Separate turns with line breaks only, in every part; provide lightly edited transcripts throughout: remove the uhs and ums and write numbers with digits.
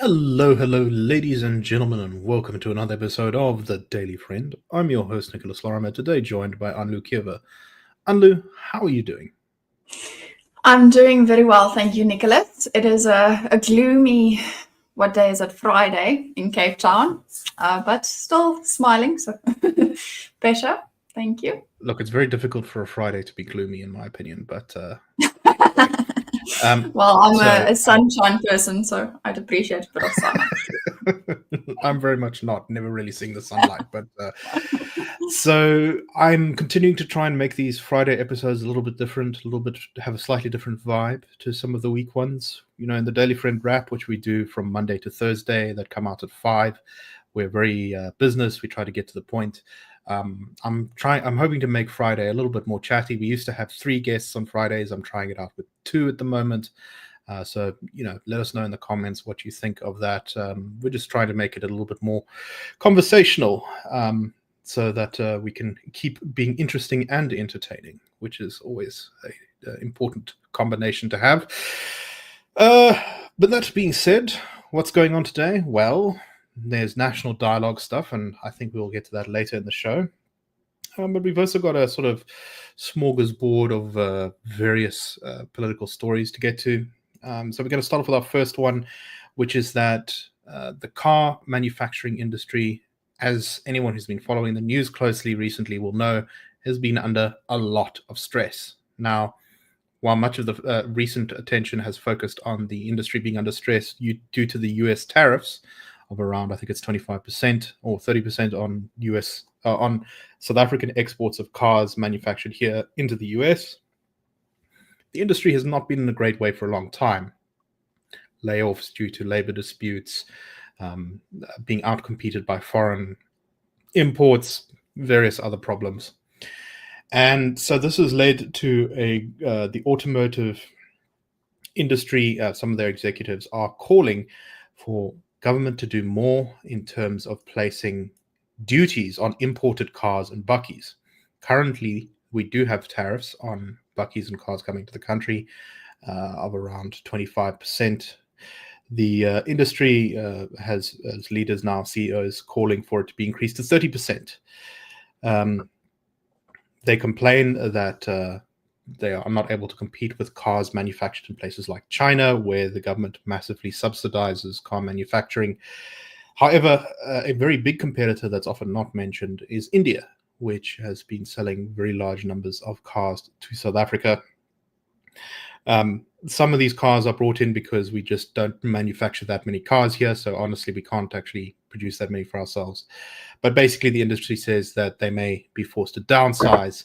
Hello, ladies and gentlemen, and welcome to another episode of The Daily Friend. I'm your host, Nicholas Lorimer, today joined by Anlu Keeve. Anlu, how are you doing?
I'm doing very well, thank you, Nicholas. It is a gloomy, what day is it? Friday in Cape Town, but still smiling, so better. Thank you.
Look, it's very difficult for a Friday to be gloomy, in my opinion, but
Well, I'm
so
a sunshine person, so I'd appreciate a bit of sun.
I'm very much not, never really seeing the sunlight, but so I'm continuing to try and make these Friday episodes a little bit different, a little bit have a slightly different vibe to some of the week ones. You know, in the Daily Friend wrap, which we do from Monday to Thursday, that come out at 5. We're very business. We try to get to the point. I'm hoping to make Friday a little bit more chatty. We used to have 3 guests on Fridays. I'm trying it out with 2 at the moment. So, let us know in the comments what you think of that. We're just trying to make it a little bit more conversational, so that we can keep being interesting and entertaining, which is always an important combination to have. But that being said, what's going on today? Well, there's national dialogue stuff, and I think we'll get to that later in the show. But we've also got a sort of smorgasbord of various political stories to get to. So we're going to start off with our first one, which is that the car manufacturing industry, as anyone who's been following the news closely recently will know, has been under a lot of stress. Now, while much of the recent attention has focused on the industry being under stress due to the US tariffs of around, I think it's 25% or 30% on on South African exports of cars manufactured here into the US, the industry has not been in a great way for a long time. Layoffs due to labor disputes, being outcompeted by foreign imports, various other problems. And so this has led to the automotive industry. Some of their executives are calling for government to do more in terms of placing duties on imported cars and bakkies. Currently, we do have tariffs on bakkies and cars coming to the country of around 25%. The industry has leaders now, CEOs, calling for it to be increased to 30%. They complain that they are not able to compete with cars manufactured in places like China, where the government massively subsidizes car manufacturing. However, a very big competitor that's often not mentioned is India, which has been selling very large numbers of cars to South Africa. Some of these cars are brought in because we just don't manufacture that many cars here. So honestly, we can't actually produce that many for ourselves. But basically, the industry says that they may be forced to downsize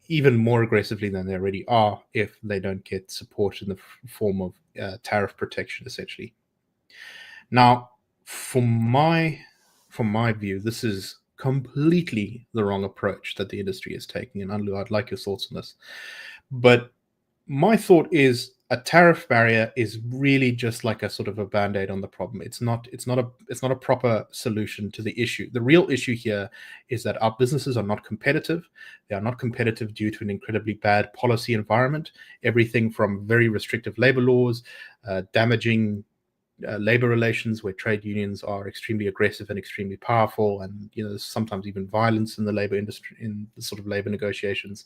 even more aggressively than they already are if they don't get support in the form of tariff protection, essentially. Now, from my view, this is completely the wrong approach that the industry is taking. And Anlu, I'd like your thoughts on this. But my thought is a tariff barrier is really just like a sort of a band-aid on the problem. It's not a proper solution to the issue. The real issue here is that our businesses are not competitive. They are not competitive due to an incredibly bad policy environment. Everything from very restrictive labor laws, damaging labor relations where trade unions are extremely aggressive and extremely powerful, and there's sometimes even violence in the labor industry, in the sort of labor negotiations,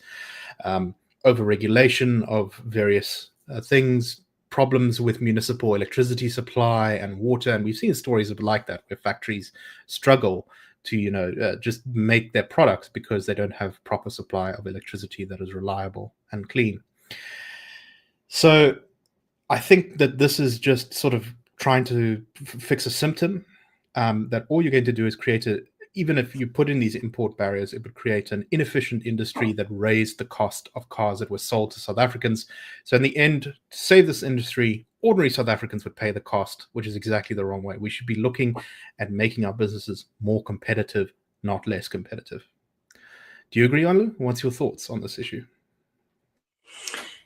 over-regulation of various things, problems with municipal electricity supply and water, and we've seen stories like that where factories struggle to just make their products because they don't have proper supply of electricity that is reliable and clean. So I think that this is just sort of trying to fix a symptom, that all you're going to do is even if you put in these import barriers, it would create an inefficient industry that raised the cost of cars that were sold to South Africans. So in the end, to save this industry, ordinary South Africans would pay the cost, which is exactly the wrong way. We should be looking at making our businesses more competitive, not less competitive. Do you agree, Anlu? What's your thoughts on this issue?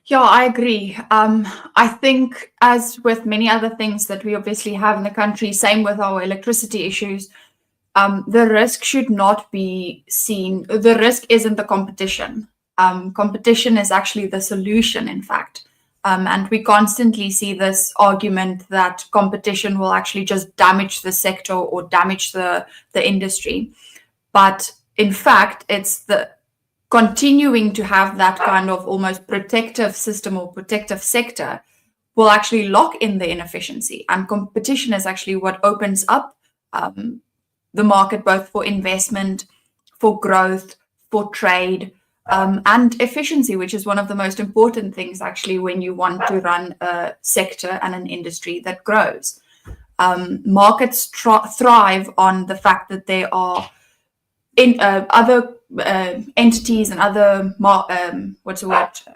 Yeah, I agree. I think, as with many other things that we obviously have in the country, same with our electricity issues, the risk should not be seen. The risk isn't the competition. Competition is actually the solution, in fact. And we constantly see this argument that competition will actually just damage the sector or damage the industry. But in fact, it's the continuing to have that kind of almost protective system or protective sector will actually lock in the inefficiency. And competition is actually what opens up the market, both for investment, for growth, for trade, and efficiency, which is one of the most important things actually when you want to run a sector and an industry that grows. Markets thrive on the fact that there are in other entities and other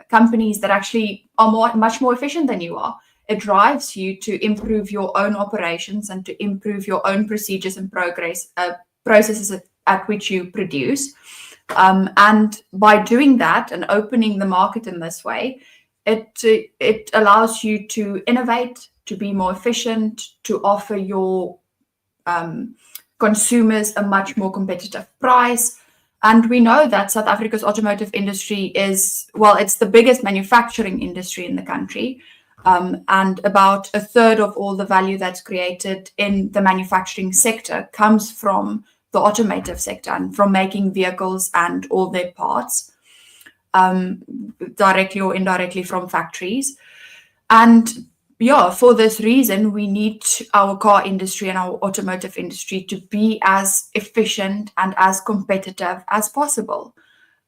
companies that actually are much more efficient than you are. It drives you to improve your own operations and to improve your own procedures and processes at which you produce. And by doing that and opening the market in this way, it allows you to innovate, to be more efficient, to offer your consumers a much more competitive price. And we know that South Africa's automotive industry is, well, it's the biggest manufacturing industry in the country. And about a third of all the value that's created in the manufacturing sector comes from the automotive sector and from making vehicles and all their parts, directly or indirectly from factories. And yeah, for this reason, we need our car industry and our automotive industry to be as efficient and as competitive as possible.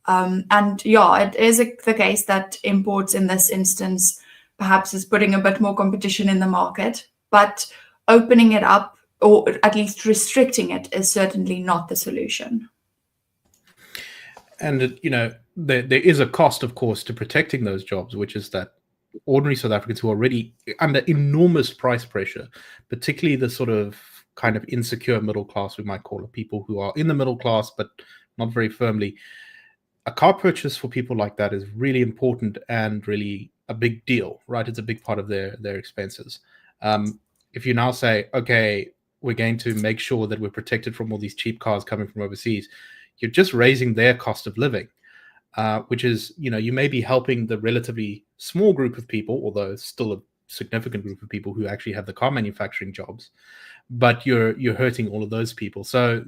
And yeah, it is the case that imports in this instance perhaps is putting a bit more competition in the market, but opening it up or at least restricting it is certainly not the solution.
And, there is a cost, of course, to protecting those jobs, which is that ordinary South Africans who are already under enormous price pressure, particularly the sort of kind of insecure middle class, we might call it, people who are in the middle class, but not very firmly. A car purchase for people like that is really important and really a big deal, right? It's a big part of their expenses. If you now say, okay, we're going to make sure that we're protected from all these cheap cars coming from overseas, you're just raising their cost of living. Which is, you may be helping the relatively small group of people, although it's still a significant group of people who actually have the car manufacturing jobs, but you're hurting all of those people. So,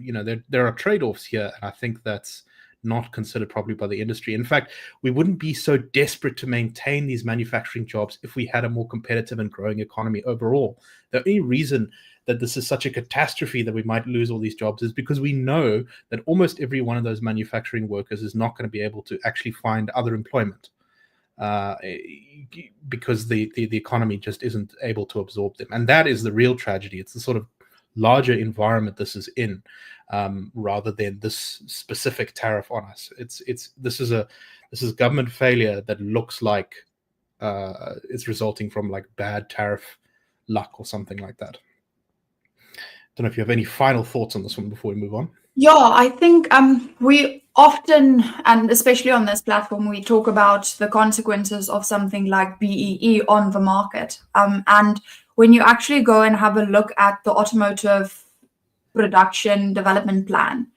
there are trade-offs here, and I think that's not considered properly by the industry. In fact, we wouldn't be so desperate to maintain these manufacturing jobs if we had a more competitive and growing economy overall. The only reason that this is such a catastrophe that we might lose all these jobs is because we know that almost every one of those manufacturing workers is not going to be able to actually find other employment because the economy just isn't able to absorb them. And that is the real tragedy. It's the sort of larger environment this is in, rather than this specific tariff on us. This is government failure that looks like it's resulting from like bad tariff luck or something like that. Don't know if you have any final thoughts on this one before we move on.
Yeah, I think we often, and especially on this platform, we talk about the consequences of something like BEE on the market. And when you actually go and have a look at the automotive production development plan,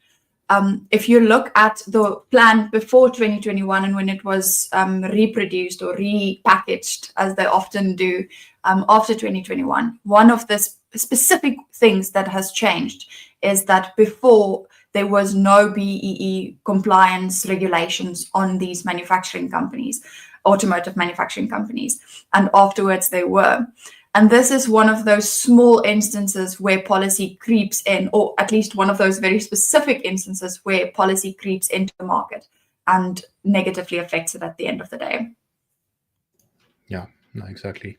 if you look at the plan before 2021 and when it was reproduced or repackaged, as they often do after 2021, one of the specific things that has changed is that before there was no BEE compliance regulations on these manufacturing companies, automotive manufacturing companies, and afterwards they were. And this is one of those small instances where policy creeps in, or at least one of those very specific instances where policy creeps into the market and negatively affects it at the end of the day.
Yeah, no, exactly.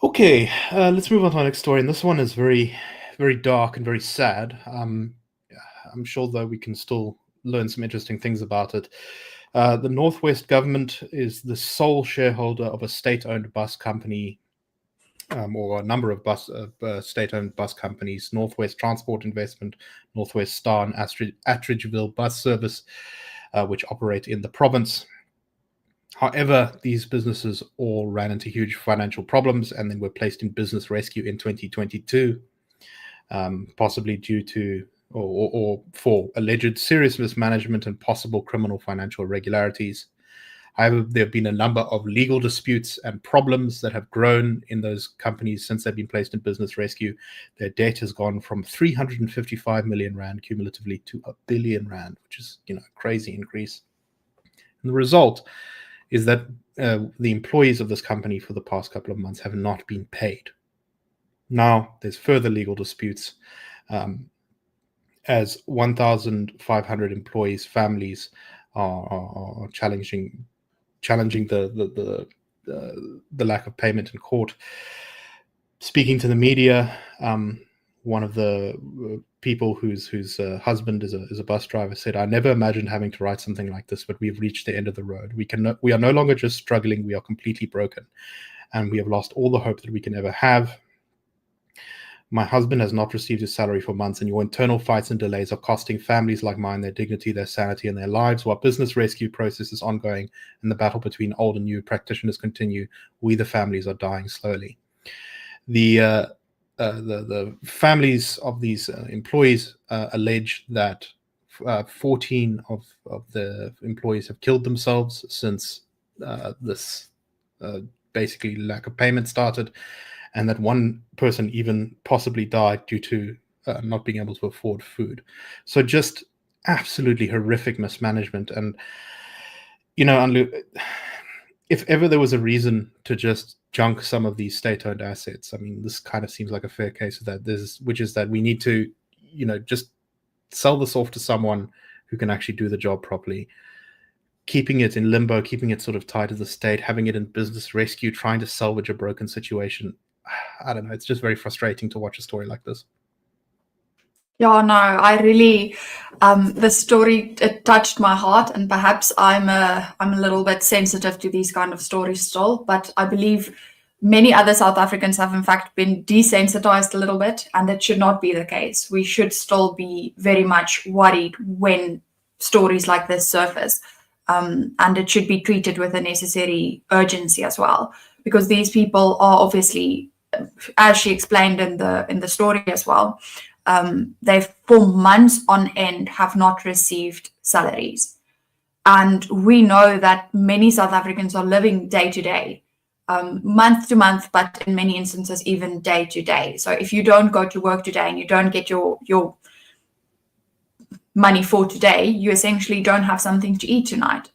Okay, let's move on to our next story. And this one is very, very dark and very sad. I'm sure, though, we can still learn some interesting things about it. The Northwest government is the sole shareholder of a state-owned bus company, or a number of state-owned bus companies: Northwest Transport Investment, Northwest Star, and Attridgeville Bus Service, which operate in the province. However, these businesses all ran into huge financial problems and then were placed in business rescue in 2022, possibly due to or for alleged serious mismanagement and possible criminal financial irregularities. However, there have been a number of legal disputes and problems that have grown in those companies since they've been placed in business rescue. Their debt has gone from 355 million rand cumulatively to R1 billion, which is, a crazy increase. And the result is that the employees of this company for the past couple of months have not been paid. Now there's further legal disputes, as 1,500 employees' families are challenging the lack of payment in court. Speaking to the media, one of the people whose husband is a bus driver said, "I never imagined having to write something like this, but we've reached the end of the road. We are no longer just struggling; we are completely broken, and we have lost all the hope that we can ever have. My husband has not received his salary for months, and your internal fights and delays are costing families like mine their dignity, their sanity, and their lives. While business rescue process is ongoing and the battle between old and new practitioners continue, we, the families, are dying slowly." The families of these employees allege that 14 of the employees have killed themselves since this basically lack of payment started, and that one person even possibly died due to not being able to afford food. So just absolutely horrific mismanagement. And, Anlu, if ever there was a reason to just junk some of these state-owned assets, I mean, this kind of seems like a fair case of that. Which is that we need to, just sell this off to someone who can actually do the job properly. Keeping it in limbo, keeping it sort of tied to the state, having it in business rescue, trying to salvage a broken situation. I don't know. It's just very frustrating to watch a story like this.
Yeah, no, I really, the story, it touched my heart, and perhaps I'm a little bit sensitive to these kind of stories still, but I believe many other South Africans have in fact been desensitized a little bit, and that should not be the case. We should still be very much worried when stories like this surface, and it should be treated with the necessary urgency as well, because these people are obviously, as she explained in the story as well, they've for months on end have not received salaries. And we know that many South Africans are living day to day, month to month, but in many instances, even day to day. So if you don't go to work today and you don't get your money for today, you essentially don't have something to eat tonight.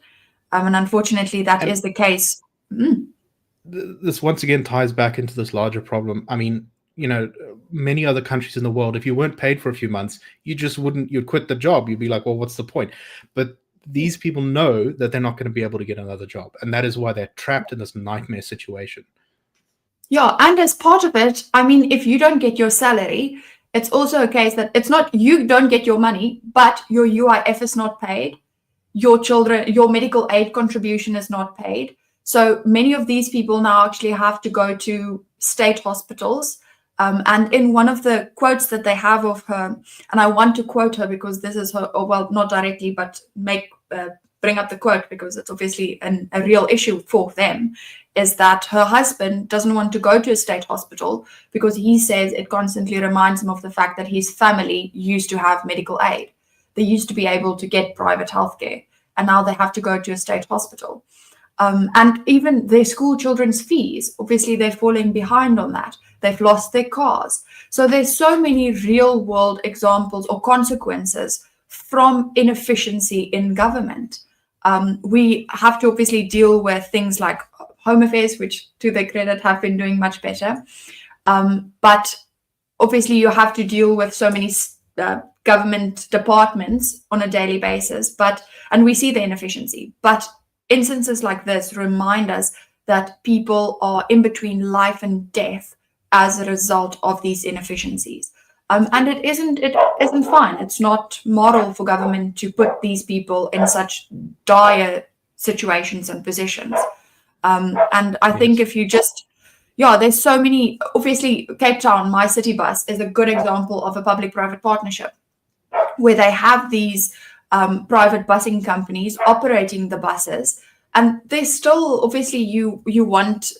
And unfortunately, that is the case.
This once again ties back into this larger problem. I mean, many other countries in the world, if you weren't paid for a few months, you'd quit the job. You'd be like, well, what's the point? But these people know that they're not going to be able to get another job. And that is why they're trapped in this nightmare situation.
Yeah. And as part of it, I mean, if you don't get your salary, it's also a case that it's not you don't get your money, but your UIF is not paid. Your medical aid contribution is not paid. So many of these people now actually have to go to state hospitals. And in one of the quotes that they have of her, and I want to quote her because this is her, well, not directly, but bring up the quote because it's obviously a real issue for them, is that her husband doesn't want to go to a state hospital because he says it constantly reminds him of the fact that his family used to have medical aid. They used to be able to get private healthcare, and now they have to go to a state hospital. And even their school children's fees, obviously they're falling behind on that. They've lost their cars. So there's so many real world examples or consequences from inefficiency in government. We have to obviously deal with things like Home Affairs, which to their credit have been doing much better. But obviously you have to deal with so many government departments on a daily basis, and we see the inefficiency. But instances like this remind us that people are in between life and death as a result of these inefficiencies. And it isn't fine. It's not moral for government to put these people in such dire situations and positions. And I think if you just, there's so many, obviously Cape Town, My City Bus is a good example of a public-private partnership where they have these private busing companies operating the buses. And there's still, obviously, you want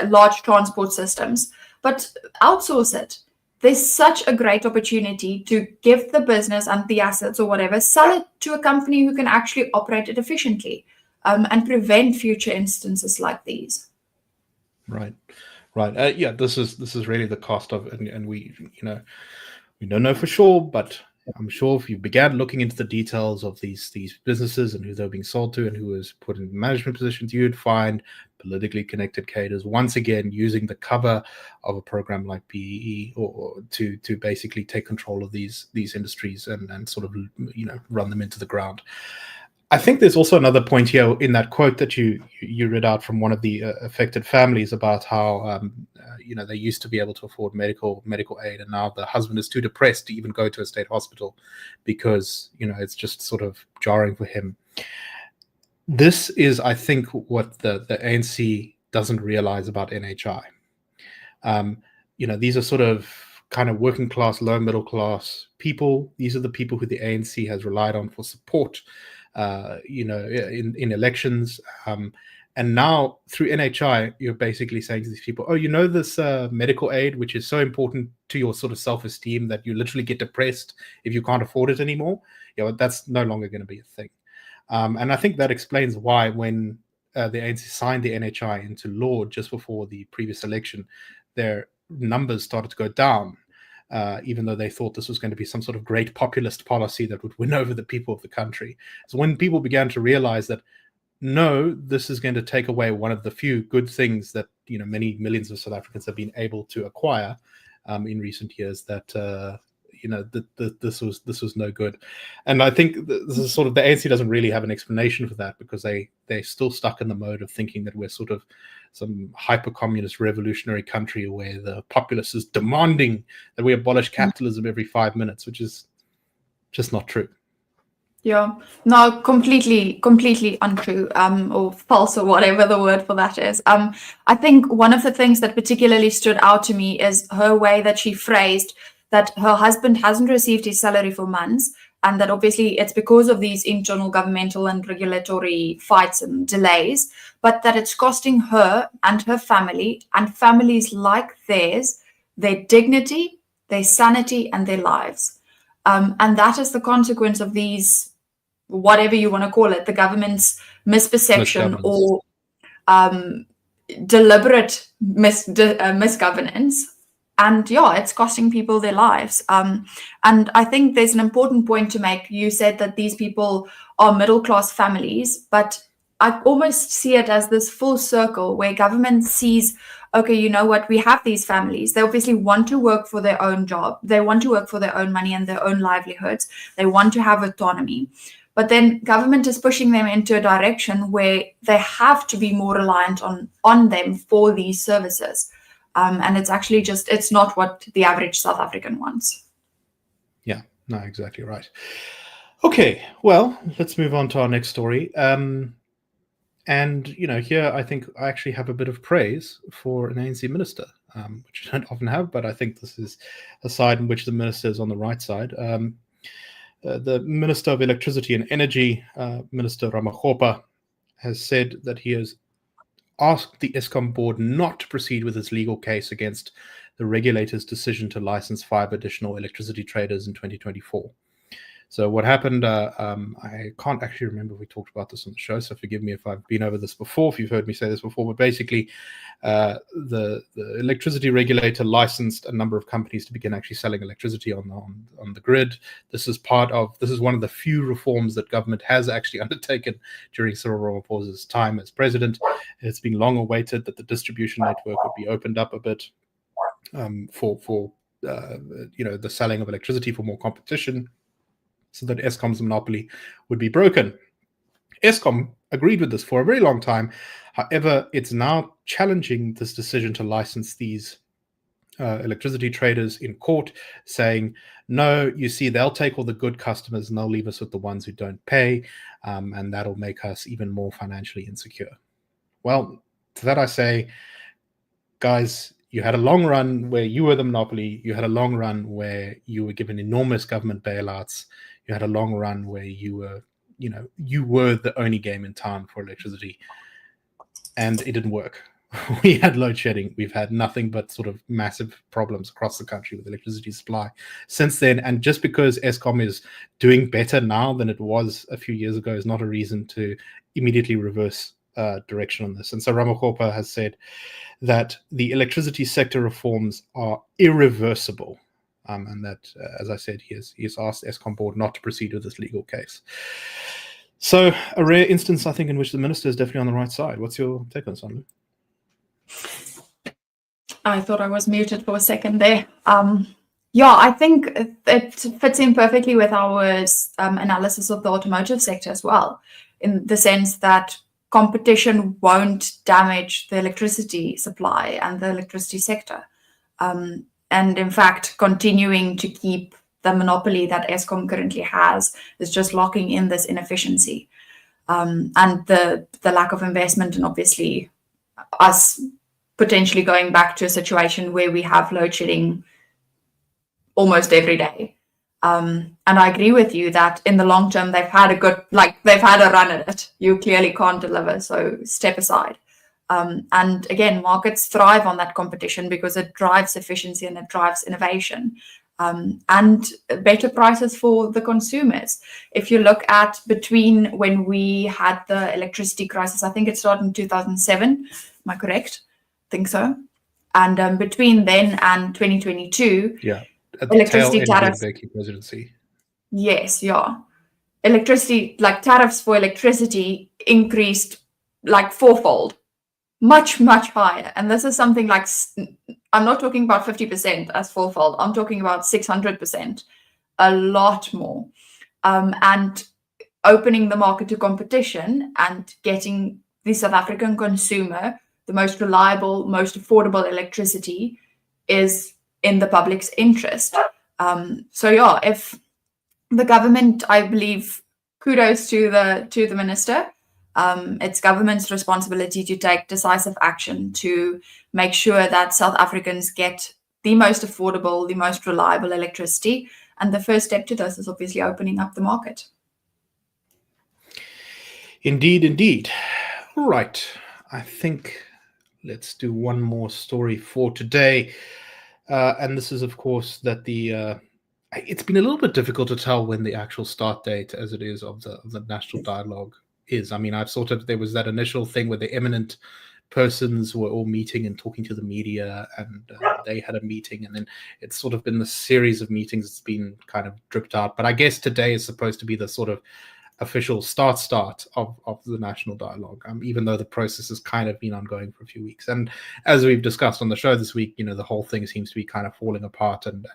large transport systems, but outsource it. There's such a great opportunity to give the business and the assets or whatever, sell it to a company who can actually operate it efficiently. and prevent future instances like these.
Right. Yeah, this is really the cost of it, and we don't know for sure, but I'm sure if you began looking into the details of these businesses and who they're being sold to and who was put in management positions, you'd find politically connected cadres once again using the cover of a program like PEE or to basically take control of these industries and sort of run them into the ground. I think there's also another point here in that quote that you read out from one of the affected families about how they used to be able to afford medical aid, and now the husband is too depressed to even go to a state hospital because it's just sort of jarring for him. This is, I think, what the ANC doesn't realize about NHI. These are sort of kind of working class, low middle class people. These are the people who the ANC has relied on for support. In elections. And now through NHI, you're basically saying to these people, oh, this medical aid, which is so important to your sort of self-esteem that you literally get depressed if you can't afford it anymore. That's no longer going to be a thing. And I think that explains why when the ANC signed the NHI into law just before the previous election, their numbers started to go down. Even though they thought this was going to be some sort of great populist policy that would win over the people of the country. So when people began to realize that, no, this is going to take away one of the few good things that many millions of South Africans have been able to acquire in recent years, that this was no good. And I think this is sort of, the ANC doesn't really have an explanation for that, because they're still stuck in the mode of thinking that we're sort of some hyper-communist revolutionary country where the populace is demanding that we abolish capitalism every 5 minutes, which is just not true.
Yeah, no, completely untrue, or false, or whatever the word for that is. I think one of the things that particularly stood out to me is her way that she phrased that her husband hasn't received his salary for months, and that obviously it's because of these internal governmental and regulatory fights and delays, but that it's costing her and her family and families like theirs their dignity, their sanity, and their lives. And that is the consequence of these, whatever you want to call it, the government's misperception or deliberate misgovernance. And yeah, it's costing people their lives. And I think there's an important point to make. You said that these people are middle-class families, but I almost see it as this full circle where government sees, okay, you know what, we have these families. They obviously want to work for their own job. They want to work for their own money and their own livelihoods. They want to have autonomy. But then government is pushing them into a direction where they have to be more reliant on them for these services. And it's actually it's not what the average South African wants.
Yeah, no, exactly right. Okay, well, let's move on to our next story. And, here I think I actually have a bit of praise for an ANC minister, which I don't often have, but I think this is a side in which the minister is on the right side. The Minister of Electricity and Energy, Minister Ramakgopa, has said that he has asked the Eskom board not to proceed with its legal case against the regulator's decision to license 5 additional electricity traders in 2024. So what happened, I can't actually remember if we talked about this on the show, so forgive me if I've been over this before, if you've heard me say this before, but basically the electricity regulator licensed a number of companies to begin actually selling electricity on the grid. This is one of the few reforms that government has actually undertaken during Cyril Ramaphosa's time as president. It's been long awaited that the distribution network would be opened up a bit for the selling of electricity for more competition, so that Eskom's monopoly would be broken. Eskom agreed with this for a very long time. However, it's now challenging this decision to license these electricity traders in court, saying, no, you see, they'll take all the good customers and they'll leave us with the ones who don't pay, and that'll make us even more financially insecure. Well, to that I say, guys, you had a long run where you were the monopoly. You had a long run where you were given enormous government bailouts. You had a long run where you were the only game in town for electricity, and it didn't work. we had load shedding. We've had nothing but sort of massive problems across the country with electricity supply since then. And just because Eskom is doing better now than it was a few years ago is not a reason to immediately reverse direction on this. And so Ramaphosa has said that the electricity sector reforms are irreversible. And that, as I said, he has asked Eskom board not to proceed with this legal case. So a rare instance, I think, in which the minister is definitely on the right side. What's your take on this, Anlu?
I thought I was muted for a second there. Yeah, I think it fits in perfectly with our analysis of the automotive sector as well, in the sense that competition won't damage the electricity supply and the electricity sector. And in fact, continuing to keep the monopoly that Eskom currently has is just locking in this inefficiency. And the lack of investment, and obviously us potentially going back to a situation where we have load shedding almost every day. And I agree with you that in the long term, they've had a run at it. You clearly can't deliver, so step aside. And again, markets thrive on that competition because it drives efficiency and it drives innovation. And better prices for the consumers. If you look at between when we had the electricity crisis, I think it started in 2007, am I correct? I think so. And between then and 2022,
at the
electricity
tail end
tariffs.
of the Mbeki presidency.
Yes, yeah. Electricity, like tariffs for electricity increased like fourfold, much, much higher. And this is something like, I'm not talking about 50% as fourfold, I'm talking about 600%, a lot more. And opening the market to competition and getting the South African consumer the most reliable, most affordable electricity is in the public's interest. So yeah, if the government, I believe, kudos to the minister. It's government's responsibility to take decisive action to make sure that South Africans get the most affordable, the most reliable electricity. And the first step to this is obviously opening up the market.
Indeed, indeed. All right. I think let's do one more story for today. And this is, of course, that it's been a little bit difficult to tell when the actual start date, as it is, of the national dialogue is. I mean, there was that initial thing where the eminent persons were all meeting and talking to the media, and they had a meeting, and then it's sort of been the series of meetings that's been kind of dripped out. But I guess today is supposed to be the sort of official start of the national dialogue, even though the process has kind of been ongoing for a few weeks. And as we've discussed on the show this week, the whole thing seems to be kind of falling apart and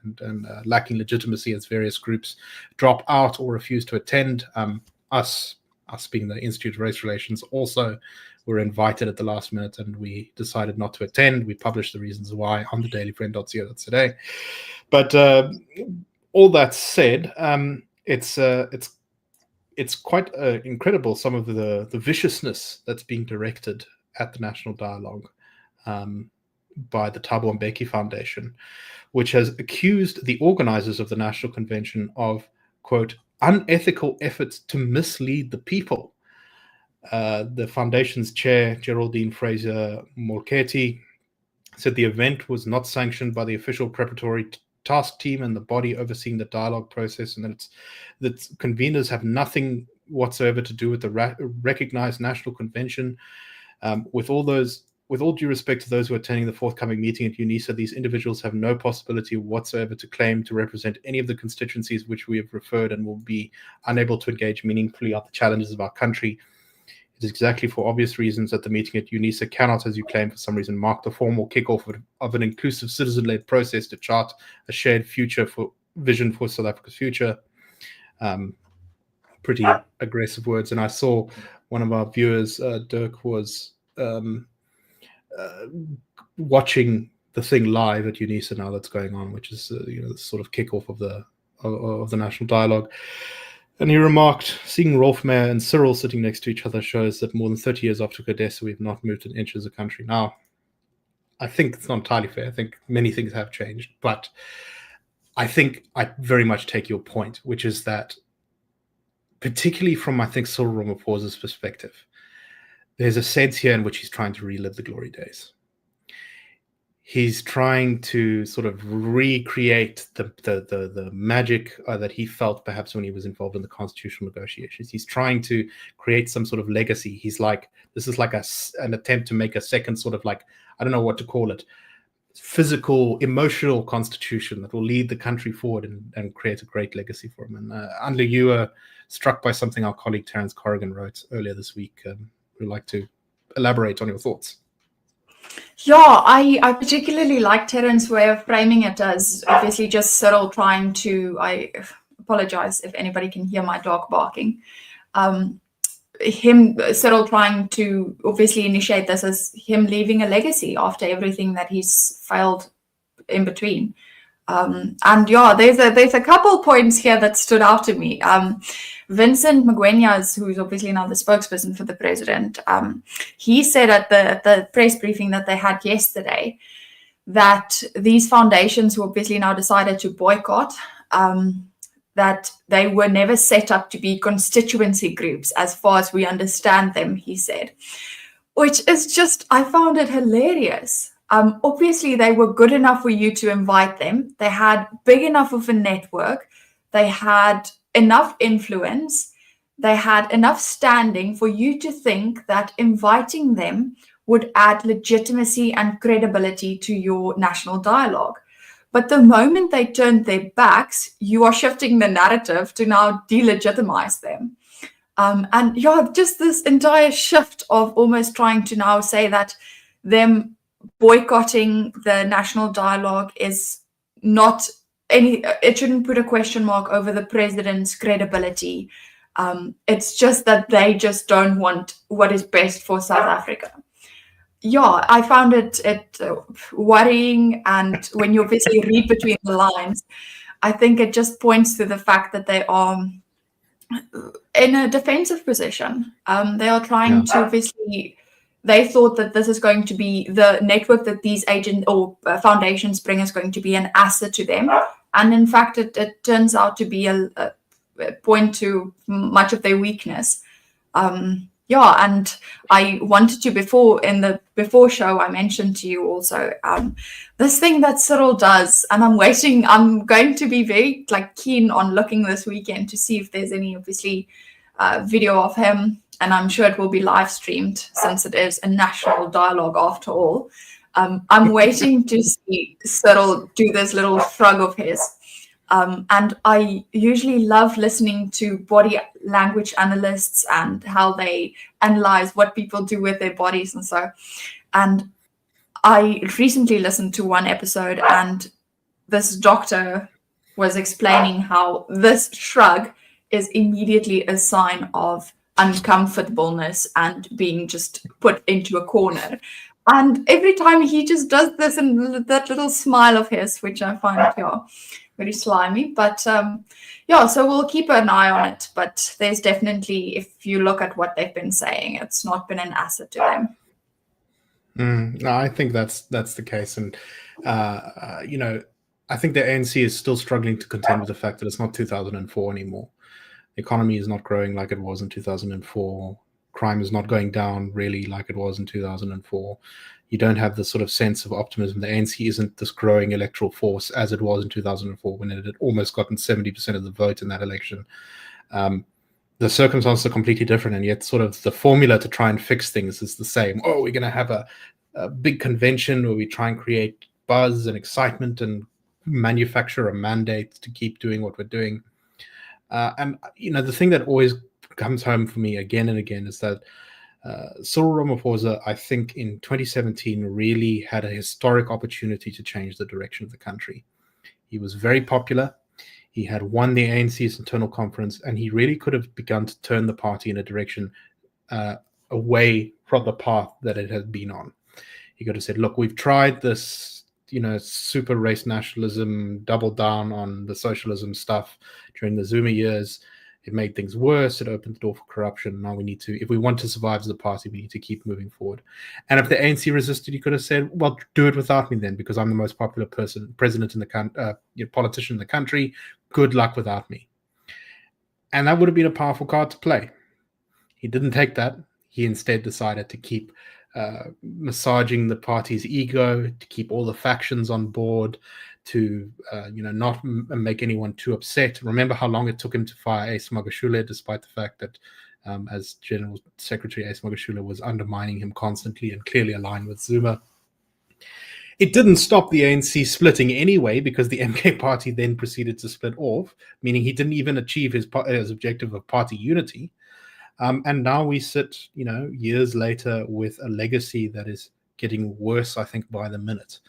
lacking legitimacy as various groups drop out or refuse to attend. Us being the Institute of Race Relations also were invited at the last minute, and we decided not to attend. We published the reasons why on the dailyfriend.co.za. But all that said, it's quite incredible, some of the viciousness that's being directed at the national dialogue by the Thabo Mbeki Foundation, which has accused the organizers of the national convention of, quote, unethical efforts to mislead the people. The foundation's chair, Geraldine Fraser Molketi, said the event was not sanctioned by the official preparatory task team and the body overseeing the dialogue process, and that conveners have nothing whatsoever to do with the recognized national convention. With all due respect to those who are attending the forthcoming meeting at UNISA, these individuals have no possibility whatsoever to claim to represent any of the constituencies which we have referred, and will be unable to engage meaningfully on the challenges of our country. It is exactly for obvious reasons that the meeting at UNISA cannot, as you claim, for some reason, mark the formal kickoff of an inclusive citizen-led process to chart a shared vision for South Africa's future. Pretty aggressive words. And I saw one of our viewers, Dirk, was watching the thing live at UNISA now that's going on, which is the sort of kickoff of the national dialogue. And he remarked, seeing Rolf Meyer and Cyril sitting next to each other shows that more than 30 years after Kodesa, we've not moved an inch as a country. Now, I think it's not entirely fair. I think many things have changed, but I think I very much take your point, which is that, particularly from, I think, Cyril Ramaphosa's perspective, there's a sense here in which he's trying to relive the glory days. He's trying to sort of recreate the magic that he felt perhaps when he was involved in the constitutional negotiations. He's trying to create some sort of legacy. He's like, this is like an attempt to make a second sort of like, I don't know what to call it, physical, emotional constitution that will lead the country forward and create a great legacy for him. And Anlu, you were struck by something our colleague Terence Corrigan wrote earlier this week. Would like to elaborate on your thoughts?
Yeah, I particularly like Terrence's way of framing it as obviously just Cyril trying to, I apologize if anybody can hear my dog barking, Cyril trying to obviously initiate this as him leaving a legacy after everything that he's failed in between. And yeah, there's a couple points here that stood out to me. Vincent Magwenyas, who's obviously now the spokesperson for the president, he said at the press briefing that they had yesterday that these foundations who obviously now decided to boycott, that they were never set up to be constituency groups as far as we understand them, he said, which is just, I found it hilarious. Obviously, they were good enough for you to invite them. They had big enough of a network. They had enough influence. They had enough standing for you to think that inviting them would add legitimacy and credibility to your national dialogue. But the moment they turned their backs, you are shifting the narrative to now delegitimize them. And yeah, just this entire shift of almost trying to now say that them boycotting the national dialogue is not it shouldn't put a question mark over the president's credibility. It's just that they just don't want what is best for South Africa. Yeah, I found it worrying, and when you obviously read between the lines, I think it just points to the fact that they are in a defensive position. They are trying to obviously. They thought that this is going to be the network that these agent or foundations bring is going to be an asset to them, and in fact, it turns out to be a point to much of their weakness. Yeah, and I wanted to before show I mentioned to you also this thing that Cyril does, and I'm going to be very keen on looking this weekend to see if there's any obviously video of him, and I'm sure it will be live streamed since it is a national dialogue after all. I'm waiting to see Cyril do this little shrug of his. And I usually love listening to body language analysts and how they analyze what people do with their bodies and so. And I recently listened to one episode, and this doctor was explaining how this shrug is immediately a sign of uncomfortableness and being just put into a corner. And every time he just does this and that little smile of his, which I find very slimy. But so we'll keep an eye on it. But there's definitely, if you look at what they've been saying, it's not been an asset to them.
No, I think that's the case. And, I think the ANC is still struggling to contend with the fact that it's not 2004 anymore. The economy is not growing like it was in 2004. Crime is not going down really like it was in 2004. You don't have the sort of sense of optimism. The ANC isn't this growing electoral force as it was in 2004 when it had almost gotten 70% of the vote in that election. The circumstances are completely different, and yet sort of the formula to try and fix things is the same. Oh, we're going to have a big convention where we try and create buzz and excitement and manufacture a mandate to keep doing what we're doing. And the thing that always comes home for me again and again is that Cyril Ramaphosa, I think in 2017, really had a historic opportunity to change the direction of the country. He was very popular. He had won the ANC's internal conference, and he really could have begun to turn the party in a direction away from the path that it had been on. He could have said, look, we've tried this, super race nationalism, doubled down on the socialism stuff during the Zuma years. It made things worse. It opened the door for corruption. Now we need to, if we want to survive as a party, we need to keep moving forward. And if the ANC resisted, he could have said, well, do it without me then, because I'm the most popular president in the politician in the country. Good luck without me. And that would have been a powerful card to play. He didn't take that. he instead decided to keep massaging the party's ego, to keep all the factions on board, to not make anyone too upset. Remember how long it took him to fire Ace Magashule, despite the fact that as General Secretary, Ace Magashule was undermining him constantly and clearly aligned with Zuma. It didn't stop the ANC splitting anyway, because the MK party then proceeded to split off, meaning he didn't even achieve his objective of party unity. And now we sit, years later with a legacy that is getting worse, I think, by the minute.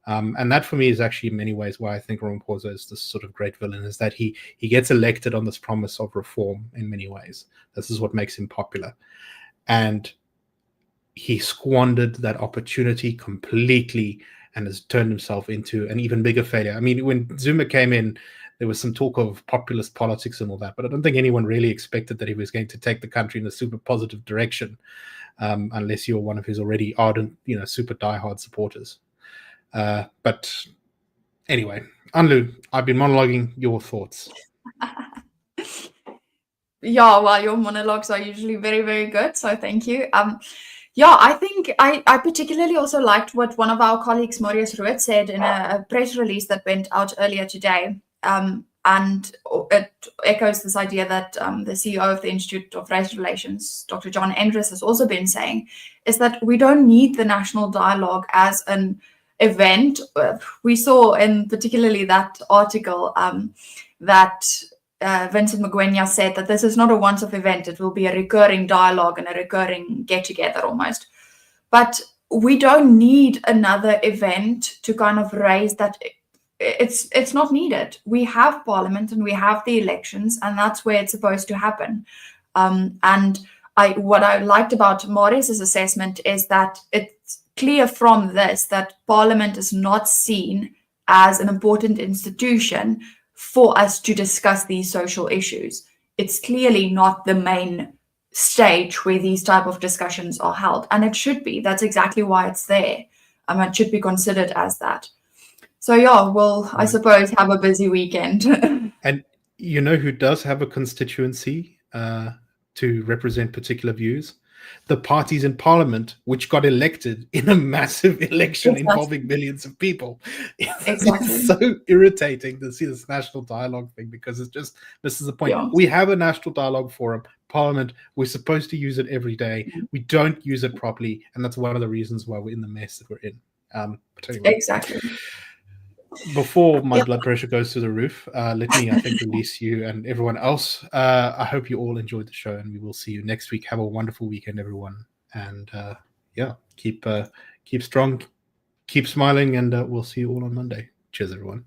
And that for me is actually in many ways why I think Ramaphosa is this sort of great villain, is that he gets elected on this promise of reform in many ways. This is what makes him popular. And he squandered that opportunity completely and has turned himself into an even bigger failure. I mean, when Zuma came in, there was some talk of populist politics and all that, but I don't think anyone really expected that he was going to take the country in a super positive direction, unless you're one of his already ardent, super diehard supporters. But anyway, Anlu, I've been monologuing. Your thoughts?
Yeah, well, your monologues are usually very, very good, so thank you. Yeah, I think I particularly also liked what one of our colleagues, Marius Rood, said in a press release that went out earlier today. And it echoes this idea that the CEO of the Institute of Race Relations, Dr. John Endres, has also been saying, is that we don't need the national dialogue as an event. We saw in particularly that article that Vincent Magwenya said that this is not a once-off event. It will be a recurring dialogue and a recurring get-together almost. But we don't need another event to kind of raise that. It's not needed. We have Parliament and we have the elections, and that's where it's supposed to happen. And what I liked about Marius's assessment is that it's clear from this that Parliament is not seen as an important institution for us to discuss these social issues. It's clearly not the main stage where these type of discussions are held, and it should be. That's exactly why it's there. It should be considered as that. So yeah, we'll, I suppose, have a busy weekend.
And you know who does have a constituency to represent particular views? The parties in Parliament, which got elected in a massive election involving millions of people. It's so irritating to see this national dialogue thing, because it's just, this is the point. Yeah. We have a national dialogue forum, Parliament. We're supposed to use it every day. We don't use it properly, and that's one of the reasons why we're in the mess that we're in. But anyway.
Exactly.
Before my blood pressure goes through the roof, let me, I think, release you and everyone else. I hope you all enjoyed the show, and we will see you next week. Have a wonderful weekend, everyone. And yeah, keep strong, keep smiling, and we'll see you all on Monday. Cheers, everyone.